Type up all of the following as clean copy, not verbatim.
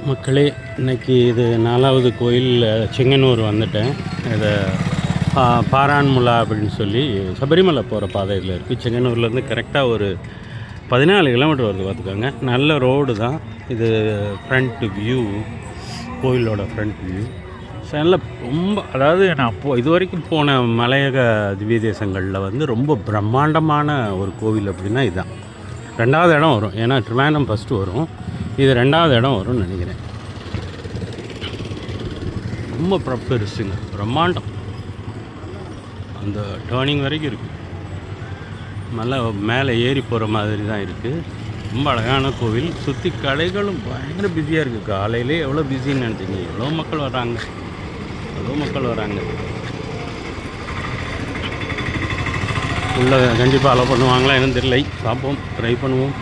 மக்களே, இன்றைக்கி இது 4வது கோயில் செங்கனூர் வந்துட்டேன். இதை பாரான்முலா அப்படின்னு சொல்லி சபரிமலை போகிற பாதையில் இருக்குது. செங்கனூர்லேருந்து கரெக்டாக ஒரு 14 கிலோமீட்டர் வருது பார்த்துக்கோங்க. நல்ல ரோடு தான் இது. ஃப்ரண்ட் வியூ, கோயிலோட ஃப்ரண்ட் வியூ நல்ல ரொம்ப, அதாவது நான் இது வரைக்கும் போன மலையக திவ்ய தேசங்களில் வந்து ரொம்ப பிரம்மாண்டமான ஒரு கோவில் அப்படின்னா இதுதான். 2வது இடம் வரும். ஏன்னா ட்ரிவாண்டம் ஃபஸ்ட்டு வரும், இது 2வது இடம் வரும்னு நினைக்கிறேன். ரொம்ப பெருசுங்க, பிரம்மாண்டம். அந்த டேர்னிங் வரைக்கும் இருக்குது. மலை மேலே ஏறி போகிற மாதிரி தான் இருக்குது. ரொம்ப அழகான கோவில். சுற்றி கடைகளும் பயங்கர பிஸியாக இருக்குது. காலையிலே எவ்வளோ பிஸின்னு நினச்சிங்க. எவ்வளோ மக்கள் வராங்க. உள்ள கண்டிப்பாக அலோவ் பண்ணுவாங்களா என்னன்னு தெரியல. பார்ப்போம், ட்ரை பண்ணுவோம்.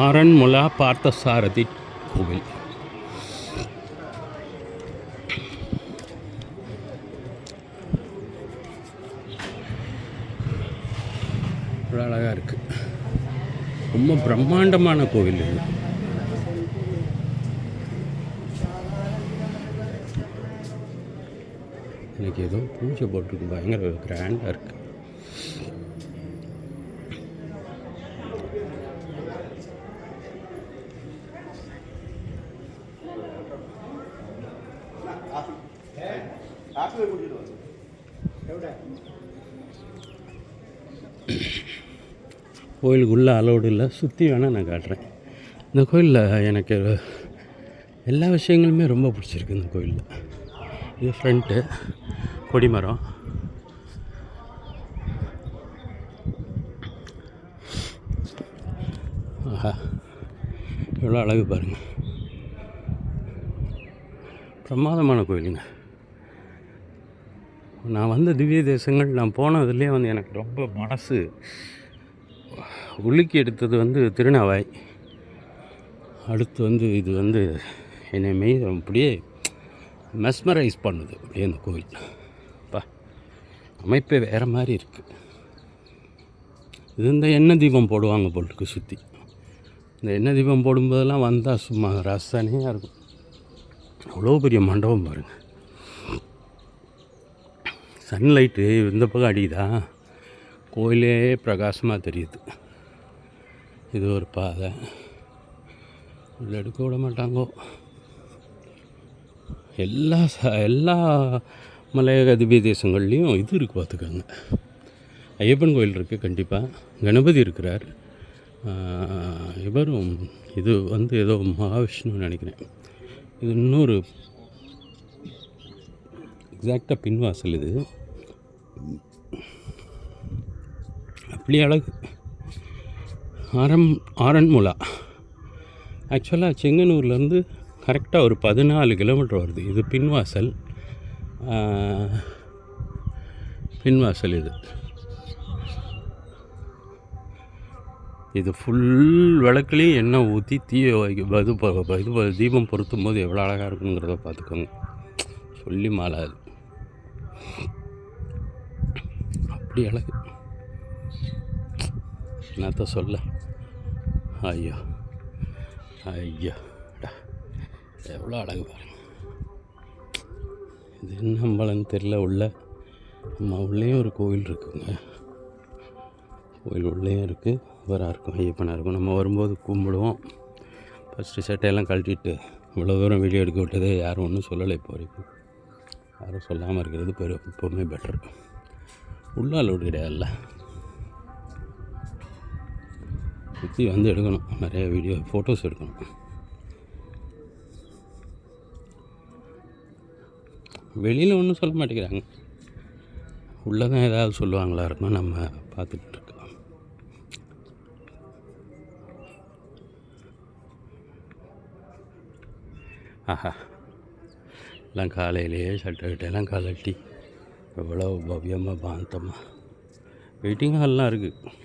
ஆரன்முலா பார்த்தசாரதி கோவில். அழகாக இருக்குது. ரொம்ப பிரம்மாண்டமான கோவில் இது. எனக்கு ஏதோ பூஜை போட்டிருக்கு, பயங்கர கிராண்டாக இருக்குது. கோயிலுக்குள்ளே அலோடு இல்லை, சுற்றி வேணால் நான் காட்டுறேன். இந்த கோயிலில் எனக்கு எல்லா விஷயங்களுமே ரொம்ப பிடிச்சிருக்கு. இந்த கோயிலில் இது ஃப்ரண்ட்டு கொடிமரம், ஆஹா எவ்வளோ அழகு பாருங்கள். பிரமாதமான கோயிலுங்க. நான் வந்த திவ்ய தேசங்கள், நான் போனதுலேயே வந்து எனக்கு ரொம்ப மனசு உலுக்கி எடுத்தது வந்து திருநாவாய். அடுத்து வந்து இது வந்து என்னை அப்படியே மெஸ்மரைஸ் பண்ணுது அப்படியே அந்த கோயில். அமைப்பே வேறு மாதிரி இருக்குது. இது இந்த எண்ணெய் தீபம் போடுவாங்க போட்டுக்கு சுற்றி. இந்த எண்ணெய் தீபம் போடும்போதெல்லாம் வந்தால் சும்மா ரசனையாக இருக்கும். அவ்வளோ பெரிய மண்டபம் பாருங்கள். சன்லைட்டு இந்த பக்கம் அடிக்குதா, கோயிலே பிரகாசமாக தெரியுது. இது ஒரு பாதை, உள்ள எடுக்க விட மாட்டாங்கோ. எல்லா மலையக திவ்ய தேசங்கள்லேயும் இது இருக்குது பார்த்துக்கோங்க. ஐயப்பன் கோயில் இருக்குது கண்டிப்பாக, கணபதி இருக்கிறார். இவரும் இது வந்து ஏதோ மகாவிஷ்ணுன்னு நினைக்கிறேன். இது இன்னொரு எக்ஸாக்டாக பின்வாசல். இது அப்படி அழகு. ஆரன்முலா ஆக்சுவலாக செங்கனூர்லேருந்து கரெக்டாக ஒரு 14 கிலோமீட்டர் வருது. இது பின்வாசல். இது ஃபுல் விளக்குலேயும் எண்ணெய் ஊற்றி இது தீபம் பொருத்தும் போது எவ்வளோ அழகாக இருக்குங்கிறத பார்த்துக்கோங்க. சொல்லி மாளாது, அப்படி அழகு. என்னத்த சொல்ல. ஐயோ எவ்வளோ அழகு பாருங்க. இது என்ன அம்பலன்னு தெரில. உள்ளேயும் ஒரு கோவில் இருக்குங்க. கோயில் உள்ளேயும் இருக்குது, இவராக இருக்கும், ஐயப்பனாக இருக்கும். நம்ம வரும்போது கும்பிடுவோம். ஃபஸ்ட்டு சட்டையெல்லாம் கழட்டிட்டு இவ்வளோ தூரம் வீடியோ எடுக்க விட்டதே யாரும் ஒன்றும் சொல்லலை. இப்போ வரைக்கும் யாரும் சொல்லாமல் இருக்கிறது எப்போவுமே பெட்டர். உள்ள அலோடு கிடையாதுல்ல. சுற்றி வந்து எடுக்கணும், நிறைய வீடியோ ஃபோட்டோஸ் எடுக்கணும். வெளியில் ஒன்றும் சொல்ல மாட்டேங்கிறாங்க, உள்ளே தான் ஏதாவது சொல்லுவாங்களா இருக்கும். நம்ம பார்த்துக்கிட்டு இருக்கோம். ஆஹா, எல்லாம் காலையிலேயே சட்டையெல்லாம் கலட்டி எவ்வளோ பவ்யமாக பாந்தமாக. வெயிட்டிங் ஹால்லாம் இருக்குது.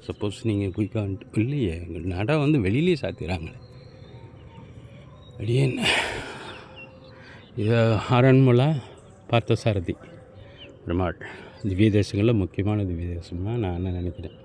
சப்போஸ் நீங்கள் குயிக்காக இல்லையே, எங்கள் நடை வந்து வெளியிலே சாத்திடுறாங்களே. அடியேன் இது ஆரன்முலா பார்த்தசாரதி பெருமாள் திவ்ய தேசங்களில் முக்கியமான திவ்ய தேசமாக நான் நினைக்கிறேன்.